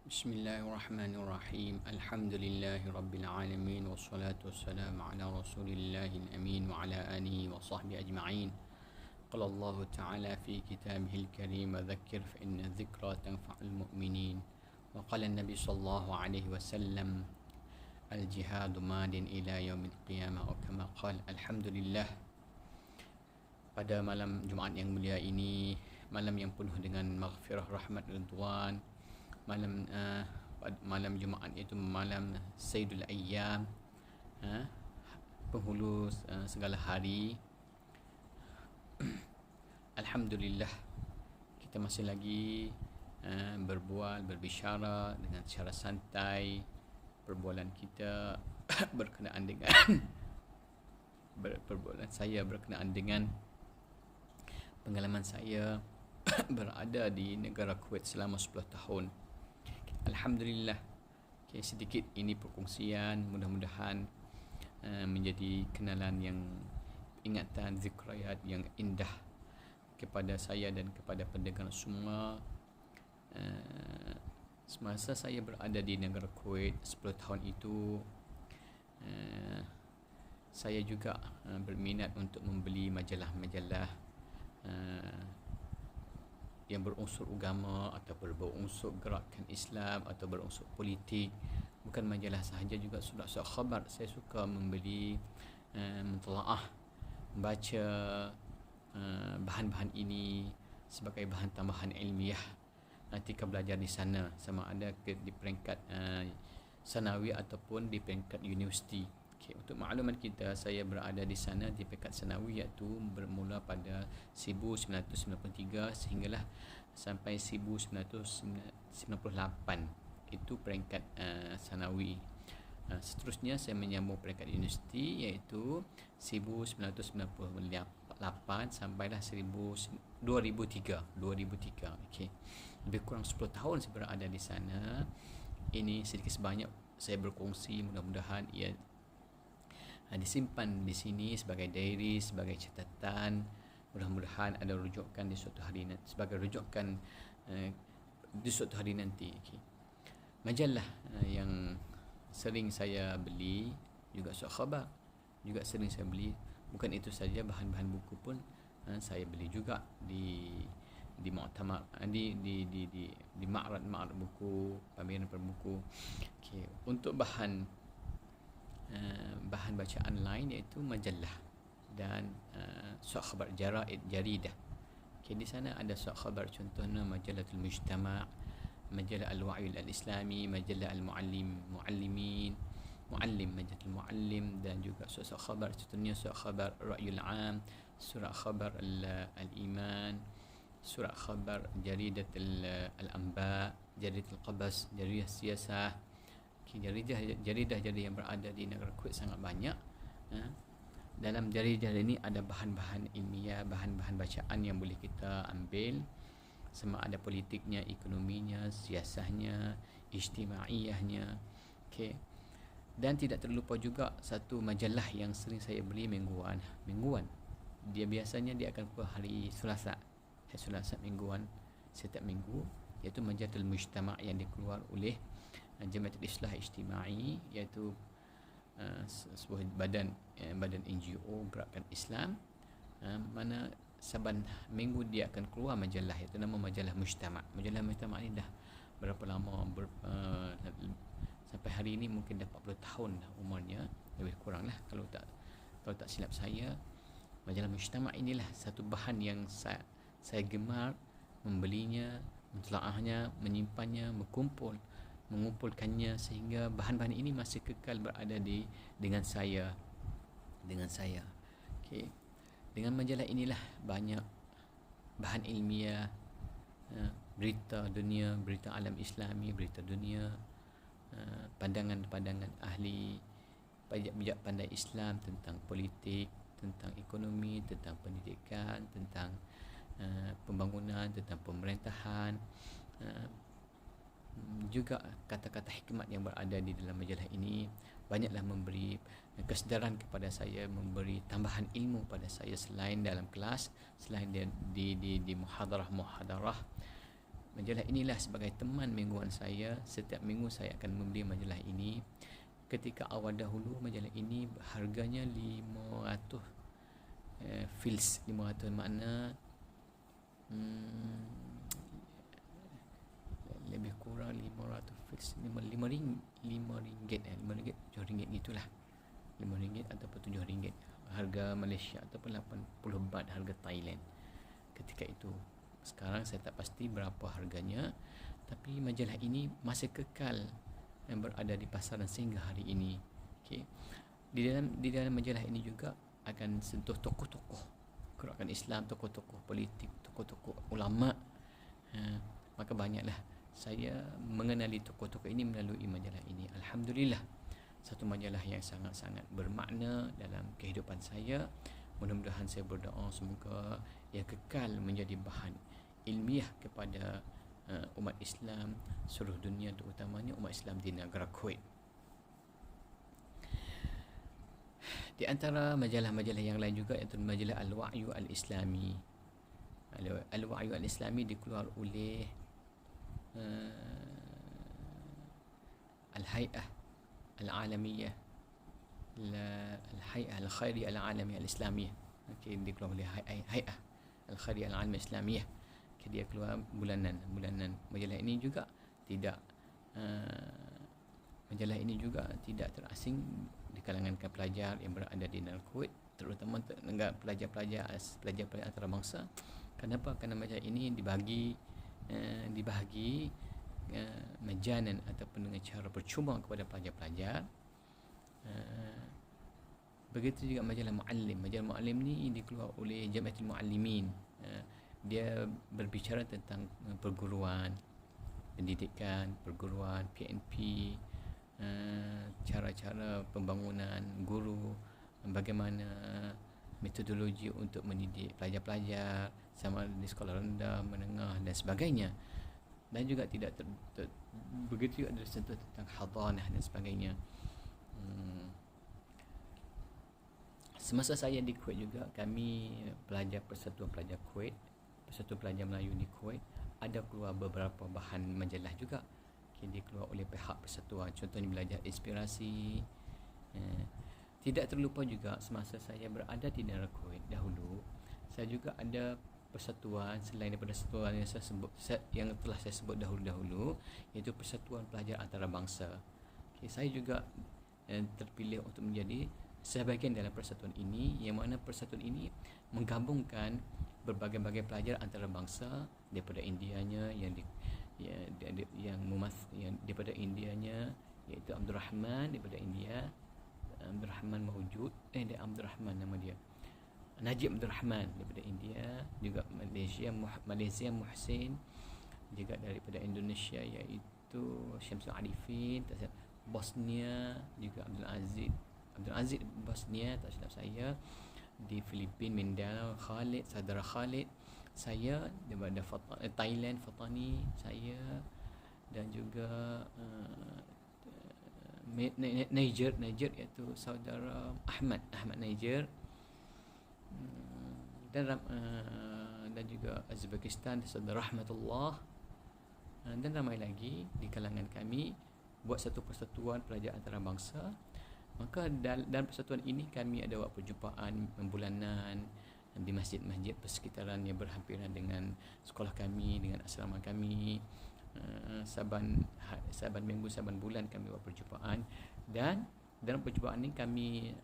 Bismillahirrahmanirrahim. Alhamdulillahi alamin wassalatu wassalamu ala Rasulillahil amin wa ala alihi wa sahbihi ajma'in. Qala Allah Ta'ala fi kitabihil karim wa dhakkir fa inna dhikra tanfa'ul mu'minin. Wa qala an-nabi sallallahu alaihi wasallam al-jihadu madin ila yaumil qiyamah, wa kama qala. Alhamdulillah, pada malam Jumaat yang mulia ini, malam yang penuh dengan maghfirah, rahmat dan Tuhan, malam Jumaat itu malam Sayyidul Ayyam, penghulu segala hari. Alhamdulillah, kita masih lagi berbicara dengan secara santai. Perbualan kita berkenaan dengan perbualan saya berkenaan dengan pengalaman saya berada di negara Kuwait selama 10 tahun. Alhamdulillah, sedikit ini perkongsian, mudah-mudahan menjadi kenalan yang ingatan, zikrayat yang indah kepada saya dan kepada pendengar semua. Semasa saya berada di negara Kuwait 10 tahun itu, saya juga berminat untuk membeli majalah-majalah yang berunsur agama atau berunsur gerakan Islam atau berunsur politik. Bukan majalah sahaja, juga surat-surat khabar. Saya suka membeli, mentelaah, membaca bahan-bahan ini sebagai bahan tambahan ilmiah ketika belajar di sana, sama ada di peringkat sanawi ataupun di peringkat universiti. Untuk makluman kita, saya berada di sana di peringkat sanawi, iaitu bermula pada 1993 sehinggalah sampai 1998. Itu peringkat sanawi. Seterusnya saya menyambung peringkat universiti, iaitu 1998 sampailah 2003. Okey. Lebih kurang 10 tahun saya berada di sana. Ini sedikit sebanyak saya berkongsi, mudah-mudahan ia disimpan di sini sebagai diary, sebagai catatan. Mudah-mudahan ada rujukan di suatu hari nanti, sebagai rujukan di suatu hari nanti. Okay. Majalah yang sering saya beli juga surat khabar, juga sering saya beli. Bukan itu saja, bahan-bahan buku pun saya beli juga di muktamar, di ma'rad buku, pameran perbuku. Okay. Untuk bahan bacaan lain, iaitu majalah dan surat khabar, jaridah. Okay, di sana ada surat khabar, contohnya Majalatul Mujtama', majalah Al-Wa'il Al-Islami, majalah Al-Muallim, Majalatul Muallim, dan juga surat khabar, contohnya surat khabar Ra'yul 'Am, surat khabar Al-Iman, surat khabar Jaridat Al-Anba, Jaridat Al-Qabas, Jaridah Siyasah. Jaridah yang berada di negara Kuwait sangat banyak. Dalam jaridah ini ada bahan-bahan ilmiah, bahan-bahan bacaan yang boleh kita ambil, sama ada politiknya, ekonominya, siasahnya, ijtimaiyahnya. Okay. Dan tidak terlupa juga satu majalah yang sering saya beli mingguan. Dia biasanya akan keluar hari Selasa mingguan, setiap minggu, iaitu Majalatul Mujtama' yang dikeluar oleh Jamiatul Islah Ijtimai, iaitu sebuah badan NGO gerakan Islam, mana saban minggu dia akan keluar majalah, iaitu nama majalah Mujtama'. Majalah Mujtama' ini dah berapa lama, sampai hari ini mungkin dah 40 tahun dah umurnya, lebih kurang lah, kalau tak silap saya. Majalah Mujtama' inilah satu bahan yang saya gemar membelinya, mentelaahnya, menyimpannya, mengumpulkannya, sehingga bahan-bahan ini masih kekal berada dengan saya. Okay. Dengan majalah inilah banyak bahan ilmiah, berita dunia, berita alam Islami, berita dunia, pandangan-pandangan ahli bijak pandai Islam tentang politik, tentang ekonomi, tentang pendidikan, tentang pembangunan, tentang pemerintahan. Juga kata-kata hikmat yang berada di dalam majalah ini banyaklah memberi kesedaran kepada saya, memberi tambahan ilmu pada saya selain dalam kelas, selain di muhadarah Majalah inilah sebagai teman mingguan saya. Setiap minggu saya akan membeli majalah ini. Ketika awal dahulu majalah ini harganya 500 fils. 500 makna lebih kurang 500 fils, 5 ringgit, 5 ringgit 7 ringgit gitulah. 5 ringgit ataupun 7 ringgit harga Malaysia, ataupun 80 baht harga Thailand ketika itu. Sekarang saya tak pasti berapa harganya, tapi majalah ini masih kekal yang berada di pasaran sehingga hari ini. Okay. Di dalam majalah ini juga akan sentuh tokoh-tokoh gerakan Islam, tokoh-tokoh politik, tokoh-tokoh ulama. Maka banyaklah saya mengenali tokoh-tokoh ini melalui majalah ini. Alhamdulillah, satu majalah yang sangat-sangat bermakna dalam kehidupan saya. Mudah-mudahan saya berdoa semoga ia kekal menjadi bahan ilmiah kepada umat Islam seluruh dunia, terutamanya umat Islam di negara Kuwait. Di antara majalah-majalah yang lain juga iaitu majalah Al-Wa'yu Al-Islami. Al-Wa'yu Al-Islami dikeluar oleh Al-Hay'ah Al-Alamiyah, Al-Hay'ah Al-Khairiyah Al-Alamiyah Al-Islamiyah. Okay, dikeluar oleh Hay'ah Al-Khairiyah Al-Alamiyah Al-Islamiyah. Okay, dia keluar bulanan. Majalah ini juga tidak majalah ini juga tidak terasing di kalangan pelajar yang berada di negara Kuwait, terutama pelajar-pelajar antarabangsa. Kenapa? Kerana majalah ini dibahagi majanan ataupun dengan cara percuma kepada pelajar-pelajar. Begitu juga majalah Muallim. Majalah Muallim ni dikeluar oleh Jamiatul Muallimin. Dia berbicara tentang perguruan, pendidikan, perguruan, PNP, cara-cara pembangunan guru, bagaimana metodologi untuk mendidik pelajar-pelajar sama di sekolah rendah, menengah dan sebagainya. Dan juga tidak begitu ada sentuh tentang hadanah dan sebagainya. Semasa saya di Kuwait juga, kami pelajar Persatuan Pelajar Kuwait, Persatuan Pelajar Melayu di Kuwait, ada keluar beberapa bahan majalah juga. Dia keluar oleh pihak persatuan, contohnya belajar inspirasi. Tidak terlupa juga semasa saya berada di negara Kuwait dahulu, saya juga ada persatuan selain daripada persatuan yang yang telah saya sebut dahulu, iaitu Persatuan Pelajar Antarabangsa. Okay, saya juga terpilih untuk menjadi sebahagian dalam persatuan ini, yang mana persatuan ini menggabungkan berbagai-bagai pelajar antarabangsa daripada Indianya yang daripada Indianya, iaitu Abdul Rahman daripada India, Abdul Rahman Mawjud, Abdul Rahman nama dia, Najib Abdul Rahman daripada India, juga Malaysia Muhsin, juga daripada Indonesia iaitu Syamsul Arifin, Bosnia juga Abdul Aziz Bosnia tak silap saya, di Filipina Mindanao saudara Khalid, saya daripada Thailand Fatani saya, dan juga Niger iaitu saudara Ahmad Niger, dan juga Uzbekistan saudara Rahmatullah, dan ramai lagi di kalangan kami buat satu persatuan pelajar antarabangsa. Maka dalam persatuan ini kami ada buat perjumpaan bulanan di masjid-masjid persekitaran yang berhampiran dengan sekolah kami, dengan asrama kami. Saban minggu, saban bulan kami buat perjumpaan, dan dalam perjumpaan ini kami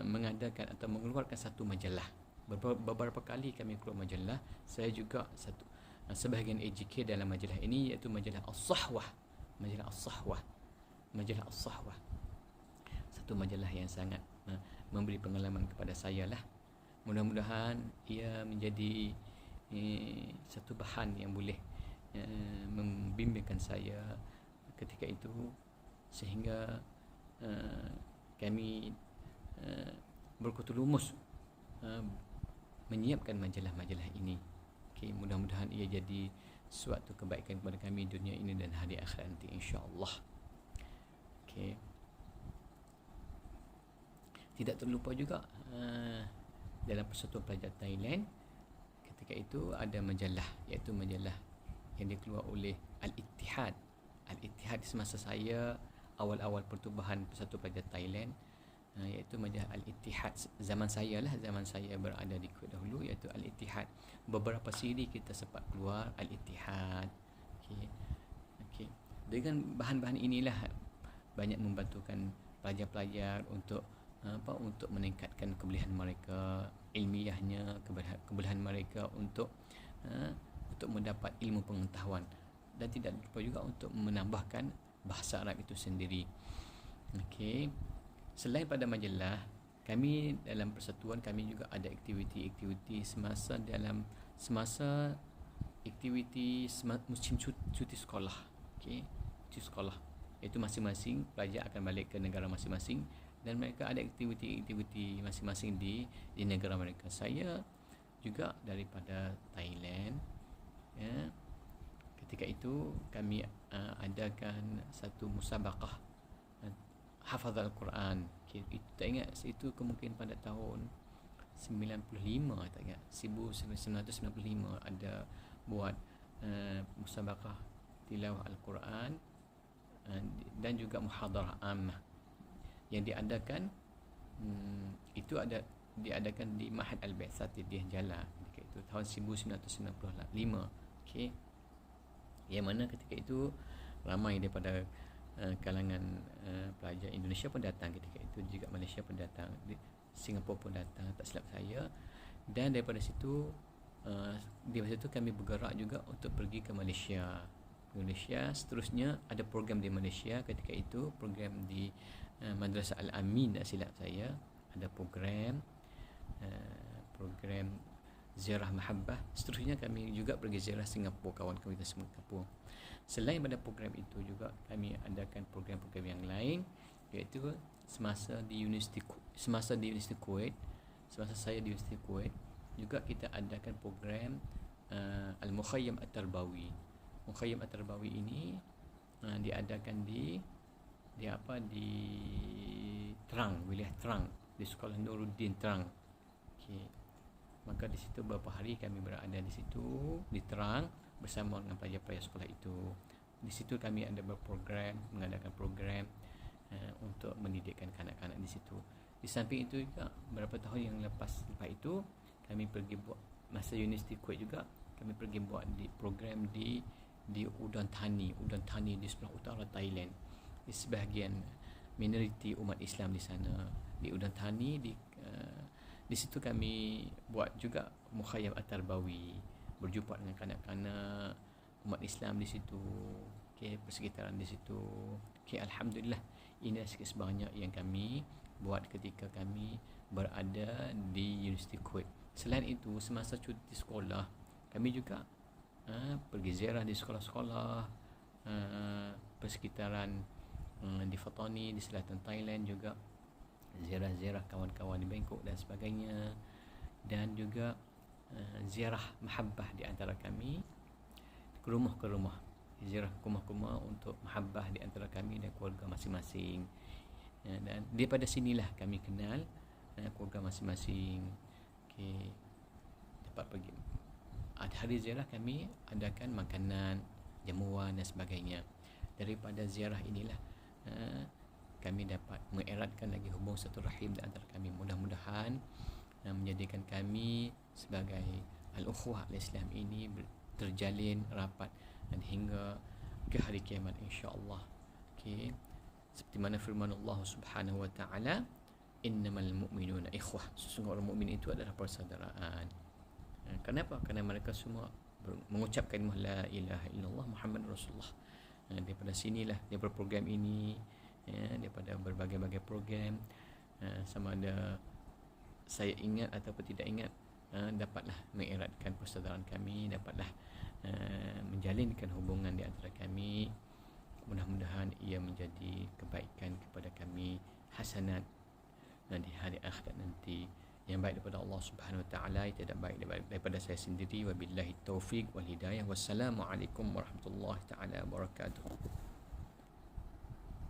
mengadakan atau mengeluarkan satu majalah. Beberapa kali kami keluar majalah. Saya juga sebahagian AJK dalam majalah ini, iaitu majalah As-Sahwah. Majalah As-Sahwah, satu majalah yang sangat memberi pengalaman kepada saya lah. Mudah-mudahan ia menjadi satu bahan yang boleh membimbingkan saya ketika itu, sehingga kami berkutu lumus menyiapkan majalah-majalah ini. Okay, mudah-mudahan ia jadi suatu kebaikan kepada kami dunia ini dan hari akhirat nanti, insya-Allah. Okay. Tidak terlupa juga dalam Persatuan Pelajar Thailand ketika itu ada majalah, iaitu majalah yang dikeluar oleh Al-Ittihad. Al-Ittihad semasa saya awal-awal pertubuhan Persatuan Pelajar Thailand, iaitu majalah Al-Ittihad zaman saya berada di Kuwait dahulu, iaitu Al-Ittihad. Beberapa siri kita sempat keluar Al-Ittihad. Okey. Dengan bahan-bahan inilah banyak membantukan pelajar-pelajar untuk untuk meningkatkan kebolehan mereka ilmiahnya, kebolehan mereka untuk mendapat ilmu pengetahuan, dan tidak lupa juga untuk menambahkan bahasa Arab itu sendiri. Okey. Selain pada majalah, kami dalam persatuan kami juga ada aktiviti-aktiviti semasa aktiviti musim cuti sekolah. Okey, cuti sekolah. Itu masing-masing pelajar akan balik ke negara masing-masing dan mereka ada aktiviti-aktiviti masing-masing di negara mereka. Saya juga daripada Thailand, ya. Ketika itu kami adakan satu musabaqah hafaz Al-Quran. Okay, itu tak ingat, itu kemungkinan pada tahun 95, tak ingat, 1995 ada buat musabaqah tilawah Al-Quran dan juga muhadarah ammah yang diadakan diadakan di Mahad Al-Ba'tsat di Jala ketika itu tahun 1995. Okey, yang mana ketika itu ramai daripada kalangan pelajar Indonesia pun datang ketika itu, juga Malaysia pun datang, Singapura pun datang tak silap saya. Dan daripada situ kami bergerak juga untuk pergi ke Malaysia. Seterusnya ada program di Malaysia ketika itu, program di Madrasah Al-Amin tak silap saya, ada program ziarah mahabbah. Seterusnya kami juga pergi ziarah Singapura, kawan kami di Singapura. Selain pada program itu juga kami adakan program-program yang lain, iaitu semasa saya di Universiti Kuwait juga kita adakan program Al-Mukhayyam At-Tarbawi. Mukhayyam At-Tarbawi ini diadakan di Terang, wilayah Terang, di Sekolah Nuruddin Terang. Okey. Maka di situ beberapa hari kami berada di situ di Terang bersama dengan pelajar-pelajar sekolah itu. Di situ kami ada mengadakan program untuk mendidikkan kanak-kanak di situ. Di samping itu juga beberapa tahun yang lepas itu kami pergi buat masa Universiti Kuwait juga, kami pergi buat di program di Udon Thani di sebelah utara Thailand, di sebahagian minoriti umat Islam di sana, di Udon Thani. Di situ kami buat juga Mukhayyam At-Tarbawi, berjumpa dengan kanak-kanak umat Islam di situ, persekitaran di situ. Alhamdulillah, ini sedikit sebanyak yang kami buat ketika kami berada di Universiti Kuwait. Selain itu, semasa cuti sekolah kami juga pergi ziarah di sekolah-sekolah persekitaran di Fatani, di selatan Thailand, juga ziarah-ziarah kawan-kawan di Bangkok dan sebagainya, dan juga ziarah mahabbah di antara kami ke rumah, ziarah ke rumah untuk mahabbah di antara kami dan keluarga masing-masing. Dan daripada sinilah kami kenal keluarga masing-masing. Okey, dapat pergi. Hari ziarah kami adakan makanan, jamuan dan sebagainya. Daripada ziarah inilah kami dapat mengeratkan lagi hubungan satu rahim di antara kami. Mudah-mudahan menjadikan kami sebagai al-ukhuwah al-Islam ini terjalin rapat dan hingga ke hari kiamat, insya-Allah. Okey, seperti mana firman Allah Subhanahu wa taala, innamal mu'minuna ikhwah, sesungguhnya orang mukmin itu adalah persaudaraan. Kenapa? Kerana mereka semua mengucap kalimah la ilaha illallah Muhammad Rasulullah. Daripada sinilah, daripada program ini, daripada berbagai-bagai program, sama ada saya ingat ataupun tidak ingat, dapatlah mengeratkan persaudaraan kami, dapatlah menjalinkan hubungan di antara kami. Mudah-mudahan ia menjadi kebaikan kepada kami, hasanat di hari akhirat nanti, yang baik daripada Allah Subhanahu wa taala, tidak baik daripada saya sendiri. Wabillahi taufik wal hidayah. Wassalamualaikum warahmatullahi taala wabarakatuh.